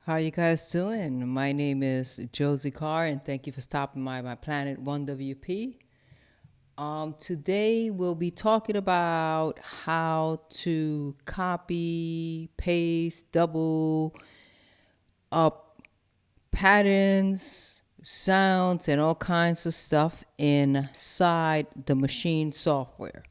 How you guys doing? My name is Josie Carr, and thank you for stopping by my Planet1wp. Today we'll be talking about how to copy, paste, double up patterns, sounds, and all kinds of stuff inside the machine software.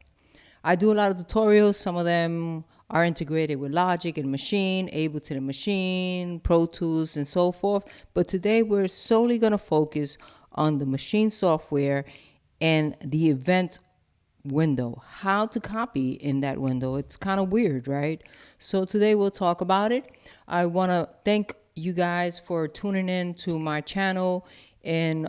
I do a lot of tutorials. Some of them are integrated with Logic and Machine, Ableton and Machine, Pro Tools, and so forth. But today we're solely going to focus on the machine software and the event window, how to copy in that window. It's kind of weird, right? So today we'll talk about it. I want to thank you guys for tuning in to my channel and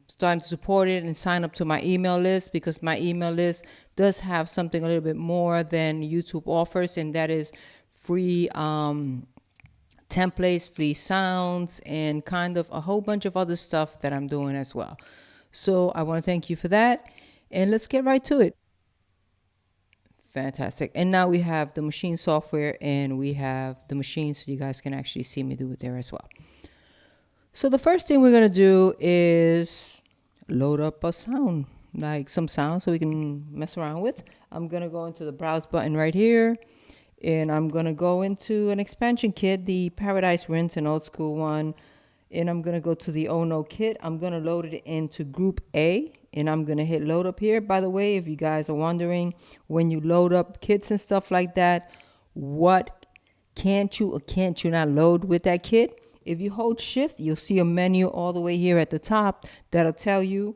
starting to support it and sign up to my email list, because my email list does have something a little bit more than YouTube offers, and that is free templates, free sounds, and kind of a whole bunch of other stuff that I'm doing as well. So I want to thank you for that, and let's get right to it. Fantastic. And now we have the machine software and we have the machine, so you guys can actually see me do it there as well. So the first thing we're going to do is load up a sound, like some sound so we can mess around with. I'm going to go into the browse button right here, and I'm going to go into an expansion kit, the Paradise Rinse, an old school one. And I'm going to go to the Oh No kit. I'm going to load it into group A, and I'm going to hit load up here. By the way, if you guys are wondering, when you load up kits and stuff like that, what can't you or can't you not load with that kit? If you hold shift, you'll see a menu all the way here at the top that'll tell you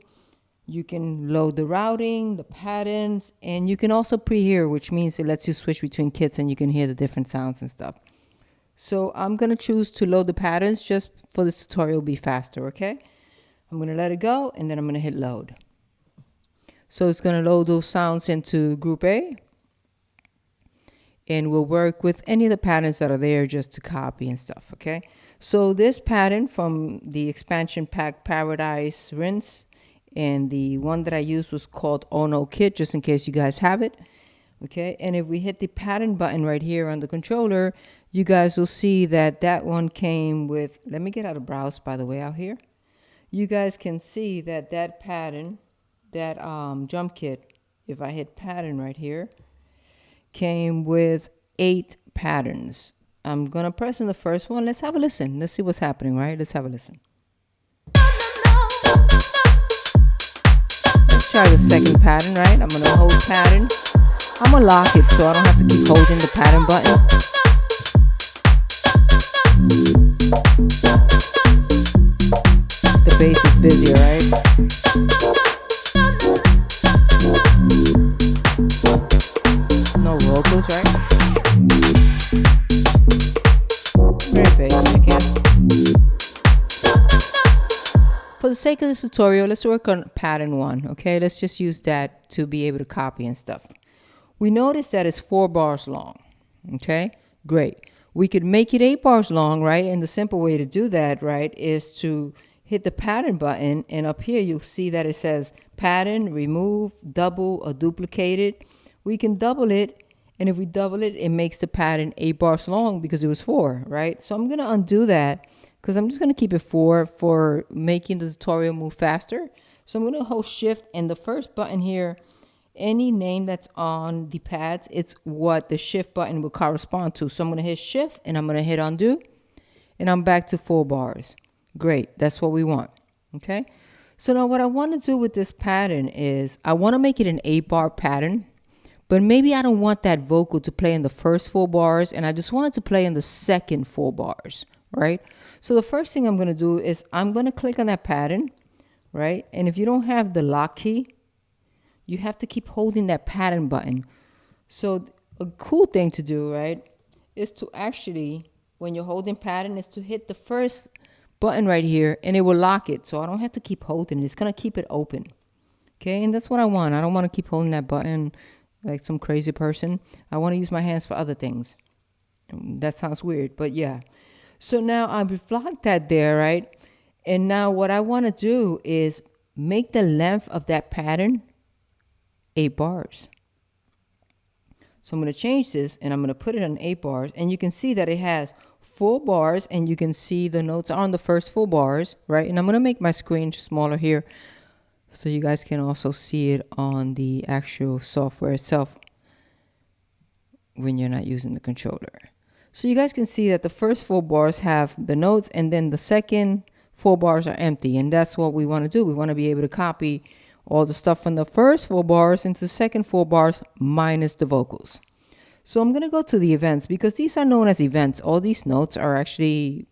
you can load the routing, the patterns, and you can also pre-hear, which means it lets you switch between kits and you can hear the different sounds and stuff. So I'm going to choose to load the patterns just for this tutorial be faster, okay? I'm going to let it go, and then I'm going to hit load. So it's going to load those sounds into group A, and we'll work with any of the patterns that are there just to copy and stuff, okay? So this pattern from the expansion pack Paradise Rinse, and the one that I used was called Oh No Kit, just in case you guys have it. Okay, and if we hit the pattern button right here on the controller, you guys will see that that one came with, let me get out of browse by the way out here. You guys can see that that pattern, that jump kit, if I hit pattern right here, came with 8 patterns. I'm going to press in the first one. Let's have a listen. Let's see what's happening, right? Let's have a listen. Let's try the second pattern, right? I'm going to hold pattern. I'm going to lock it so I don't have to keep holding the pattern button. The bass is busier, right? No vocals, right? Very basic, yeah. For the sake of this tutorial, let's work on pattern 1, okay? Let's just use that to be able to copy and stuff. We notice that it's 4 bars long, okay? Great. We could make it 8 bars long, right? And the simple way to do that, right, is to hit the pattern button, and up here you'll see that it says pattern, remove, double, or duplicate it. We can double it, and if we double it, it makes the pattern 8 bars long because it was 4, right? So I'm going to undo that because I'm just going to keep it 4 for making the tutorial move faster. So I'm going to hold shift, and the first button here, any name that's on the pads, it's what the shift button will correspond to. So I'm going to hit shift, and I'm going to hit undo, and I'm back to 4 bars. Great. That's what we want. Okay. So now what I want to do with this pattern is I want to make it an 8-bar pattern, but maybe I don't want that vocal to play in the first 4 bars, and I just want it to play in the second 4 bars, right? So the first thing I'm going to do is I'm going to click on that pattern, right? And if you don't have the lock key, you have to keep holding that pattern button. So a cool thing to do, right, is to actually, when you're holding pattern, is to hit the first button right here, and it will lock it. So I don't have to keep holding it. It's going to keep it open. Okay, and that's what I want. I don't want to keep holding that button like some crazy person. I want to use my hands for other things. That sounds weird, but yeah. So now I've locked that there, right? And now what I want to do is make the length of that pattern 8 bars. So I'm going to change this, and I'm going to put it on 8 bars, and you can see that it has 4 bars, and you can see the notes on the first 4 bars, right? And I'm going to make my screen smaller here so you guys can also see it on the actual software itself when you're not using the controller. So you guys can see that the first 4 bars have the notes, and then the second 4 bars are empty. And that's what we want to do. We want to be able to copy all the stuff from the first 4 bars into the second 4 bars minus the vocals. So I'm going to go to the events, because these are known as events. All these notes are actually,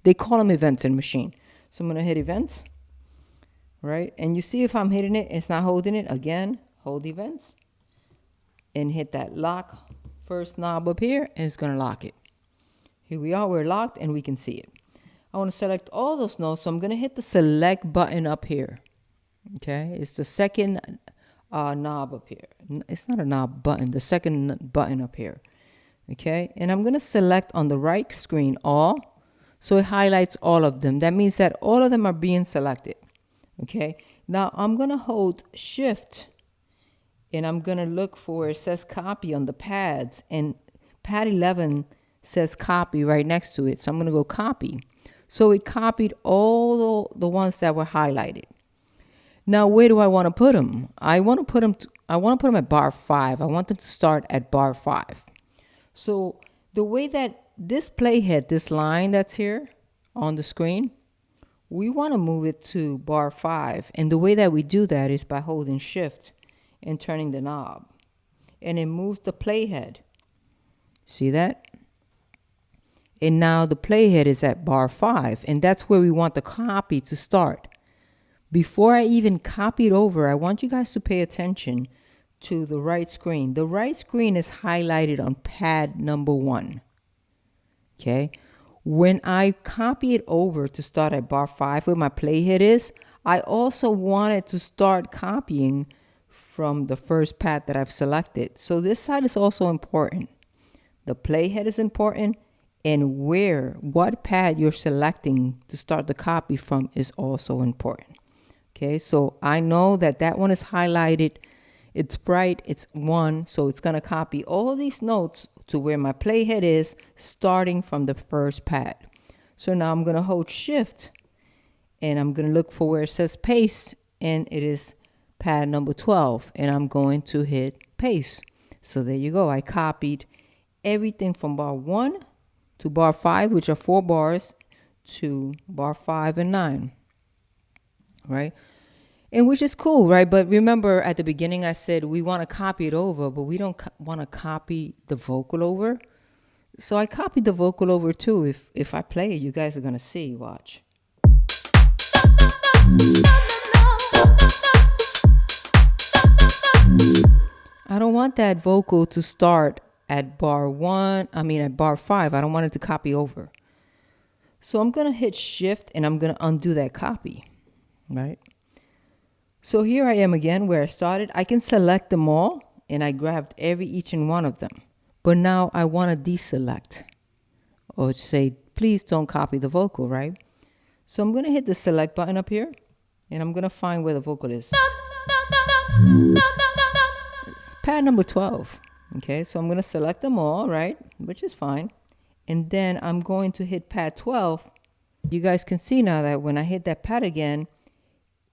they call them events in Machine. So I'm going to hit events, right? And you see if I'm hitting it, it's not holding it. Again, hold events and hit that lock first knob up here, and it's going to lock it. Here we are, we're locked, and we can see it. I want to select all those notes, so I'm going to hit the select button up here. Okay, it's the second knob up here. It's not a knob button, the second button up here. Okay, and I'm going to select on the right screen all, so it highlights all of them. That means that all of them are being selected. Okay, now I'm going to hold shift, and I'm going to look for where it says copy on the pads, and pad 11 says copy right next to it. So I'm going to go copy. So it copied all the ones that were highlighted. Now, where do I want to put them? I want to put them at bar 5. I want them to start at bar 5. So the way that this playhead, this line that's here on the screen, we want to move it to bar 5. And the way that we do that is by holding shift and turning the knob. And it moves the playhead. See that? And now the playhead is at bar 5. And that's where we want the copy to start. Before I even copy it over, I want you guys to pay attention to the right screen. The right screen is highlighted on pad number 1. Okay? When I copy it over to start at bar 5 where my playhead is, I also wanted to start copying from the first pad that I've selected. So this side is also important. The playhead is important, and what pad you're selecting to start the copy from is also important. Okay, so I know that one is highlighted. It's bright, it's 1, so it's going to copy all these notes to where my playhead is, starting from the first pad. So now I'm going to hold shift, and I'm going to look for where it says paste, and it is pad number 12, and I'm going to hit paste. So there you go. I copied everything from bar 1 to bar 5, which are 4 bars, to bar 5 and 9, right? And which is cool, right? But remember at the beginning I said we want to copy it over, but we don't want to copy the vocal over. So I copied the vocal over too. If I play it, you guys are going to see. Watch. I don't want that vocal to start at bar 5. I don't want it to copy over. So I'm going to hit shift, and I'm going to undo that copy, right? So here I am again where I started. I can select them all, and I grabbed each and one of them. But now I want to deselect, or say, please don't copy the vocal, right? So I'm going to hit the select button up here, and I'm going to find where the vocal is. It's pad number 12. Okay, so I'm going to select them all, right? Which is fine. And then I'm going to hit pad 12. You guys can see now that when I hit that pad again,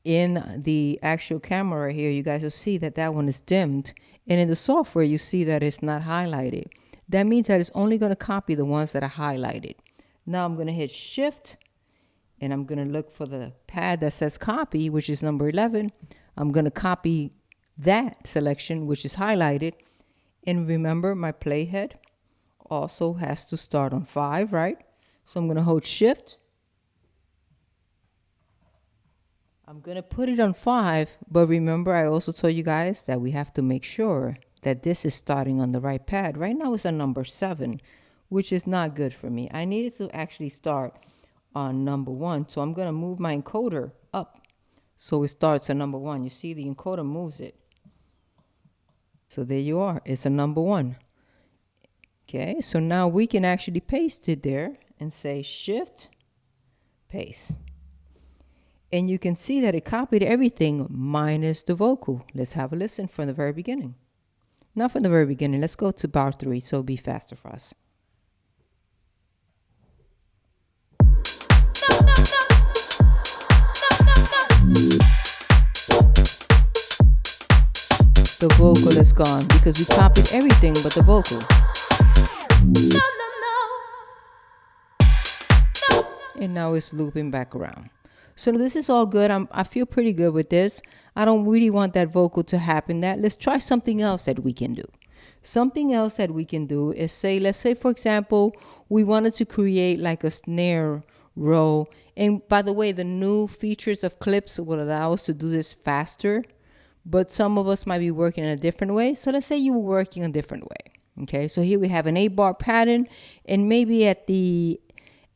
in the actual camera right here, you guys will see that one is dimmed. And in the software, you see that it's not highlighted. That means that it's only going to copy the ones that are highlighted. Now I'm going to hit shift, and I'm going to look for the pad that says copy, which is number 11. I'm going to copy that selection, which is highlighted. And remember, my playhead also has to start on 5, right? So I'm going to hold shift. I'm going to put it on 5, but remember I also told you guys that we have to make sure that this is starting on the right pad. Right now it's on number 7, which is not good for me. I need it to actually start on number 1. So I'm going to move my encoder up so it starts on number 1. You see the encoder moves it. So there you are. It's a number 1. Okay, so now we can actually paste it there and say shift, paste. And you can see that it copied everything minus the vocal. Let's have a listen from the very beginning. Not from the very beginning. Let's go to bar 3 so it'll be faster for us. the vocal is gone because we copied everything but the vocal. And now it's looping back around. So this is all good. I feel pretty good with this. I don't really want that vocal to happen. Let's try something else that we can do. Something else that we can do is let's say, for example, we wanted to create like a snare roll. And by the way, the new features of clips will allow us to do this faster, but some of us might be working in a different way. So let's say you were working a different way. Okay, so here we have an 8-bar pattern, and maybe at the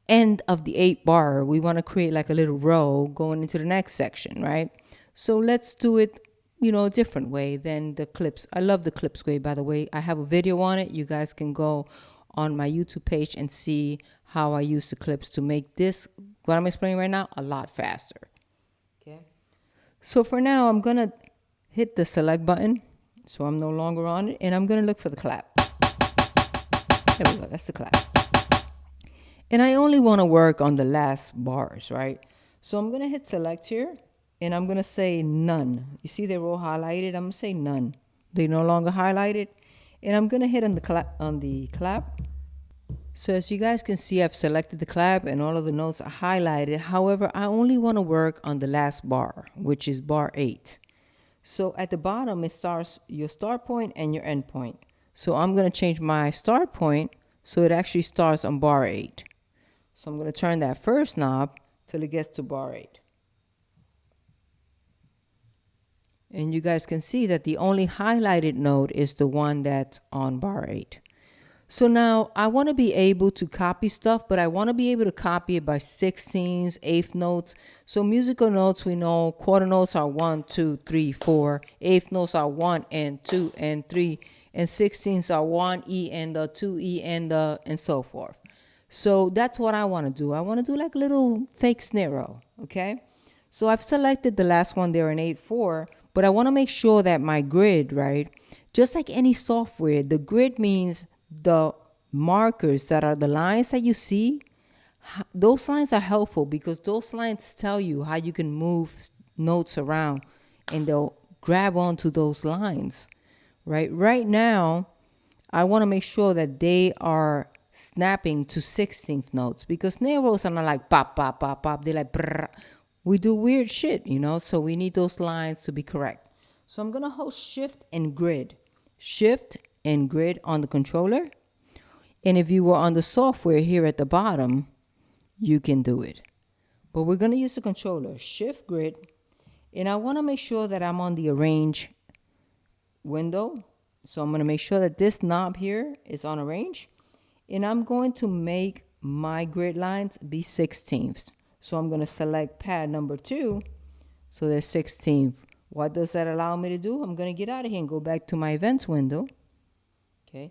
end of the 8-bar, we want to create like a little row going into the next section, right? So let's do it, a different way than the clips. I love the clips way, by the way. I have a video on it. You guys can go on my YouTube page and see how I use the clips to make this, what I'm explaining right now, a lot faster. Okay. So for now, I'm going to hit the select button. So I'm no longer on it, and I'm going to look for the clap. There we go. That's the clap. And I only want to work on the last bars, right? So I'm going to hit select here, and I'm going to say none. You see they're all highlighted? I'm going to say none. They're no longer highlighted. And I'm going to hit on the clap. So as you guys can see, I've selected the clap, and all of the notes are highlighted. However, I only want to work on the last bar, which is bar 8. So at the bottom, it starts your start point and your end point. So I'm going to change my start point so it actually starts on bar 8. So I'm going to turn that first knob till it gets to bar 8. And you guys can see that the only highlighted note is the one that's on bar 8. So now I want to be able to copy stuff, but I want to be able to copy it by 16ths, eighth notes. So musical notes, we know quarter notes are 1, 2, 3, 4. Eighth notes are 1 and 2 and 3. And 16ths are 1 E and 2 E and so forth. So that's what I want to do. I want to do like a little fake snare roll, okay? So I've selected the last one there in 8/4, but I want to make sure that my grid, right? Just like any software, the grid means the markers that are the lines that you see. Those lines are helpful because those lines tell you how you can move notes around, and they'll grab onto those lines, right? Right now, I want to make sure that they are snapping to 16th notes, because snare rolls are not like pop, pop, pop, pop. They're like brrr. We do weird shit, so we need those lines to be correct. So I'm going to hold shift and grid on the controller. And if you were on the software here at the bottom, you can do it. But we're going to use the controller, shift grid. And I want to make sure that I'm on the arrange window. So I'm going to make sure that this knob here is on arrange. And I'm going to make my grid lines be 16ths. So I'm going to select pad number 2. So there's 16th. What does that allow me to do? I'm going to get out of here and go back to my events window. Okay.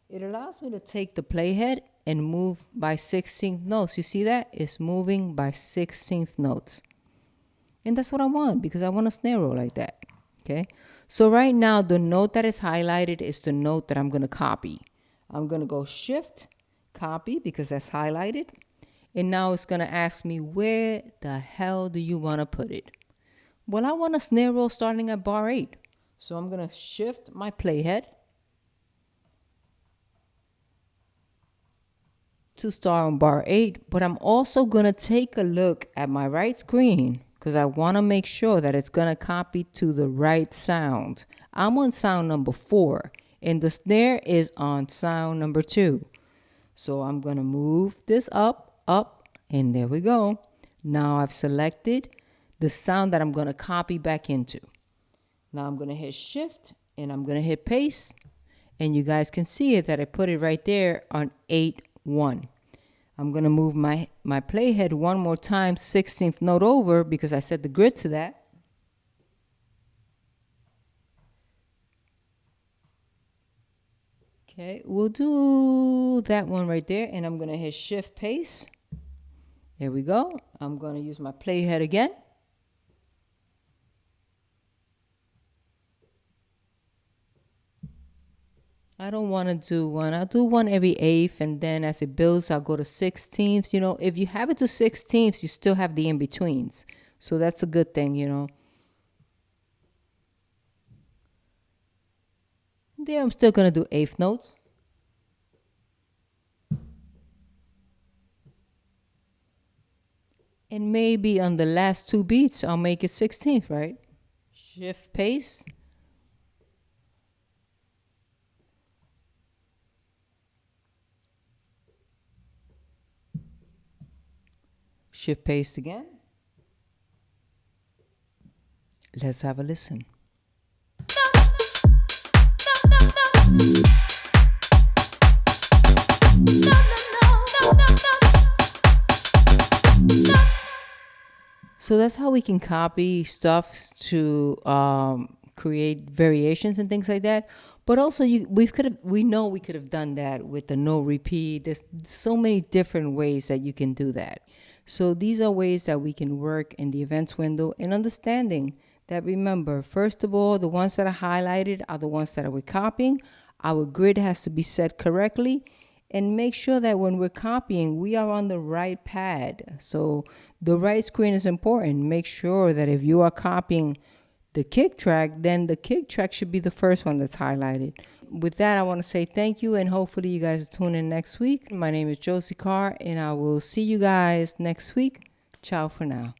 It allows me to take the playhead and move by 16th notes. You see that? It's moving by 16th notes. And that's what I want, because I want a snare roll like that. Okay. So right now, the note that is highlighted is the note that I'm going to copy. I'm going to go shift, copy, because that's highlighted. And now it's going to ask me, where the hell do you want to put it? Well, I want a snare roll starting at bar 8. So I'm going to shift my playhead to start on bar 8. But I'm also going to take a look at my right screen, because I want to make sure that it's going to copy to the right sound. I'm on sound number 4. And the snare is on sound number 2. So I'm going to move this up, and there we go. Now I've selected the sound that I'm going to copy back into. Now I'm going to hit shift, and I'm going to hit paste. And you guys can see it that I put it right there on 8/1. I'm going to move my playhead one more time, 16th note over, because I set the grid to that. Okay, we'll do that one right there, and I'm going to hit shift paste. There we go. I'm going to use my playhead again. I don't want to do one. I'll do one every 8th, and then as it builds, I'll go to 16ths. If you have it to 16ths, you still have the in-betweens. So that's a good thing, There I'm still going to do eighth notes. And maybe on the last two beats, I'll make it 16th, right? Shift pace. Shift pace again. Let's have a listen. So that's how we can copy stuff to create variations and things like that. But also, we know we could have done that with the no repeat. There's so many different ways that you can do that. So these are ways that we can work in the events window, and understanding that, remember, first of all, the ones that are highlighted are the ones that we're copying. Our grid has to be set correctly, and make sure that when we're copying, we are on the right pad. So the right screen is important. Make sure that if you are copying the kick track, then the kick track should be the first one that's highlighted. With that, I want to say thank you, and hopefully you guys tune in next week. My name is Josie Carr, and I will see you guys next week. Ciao for now.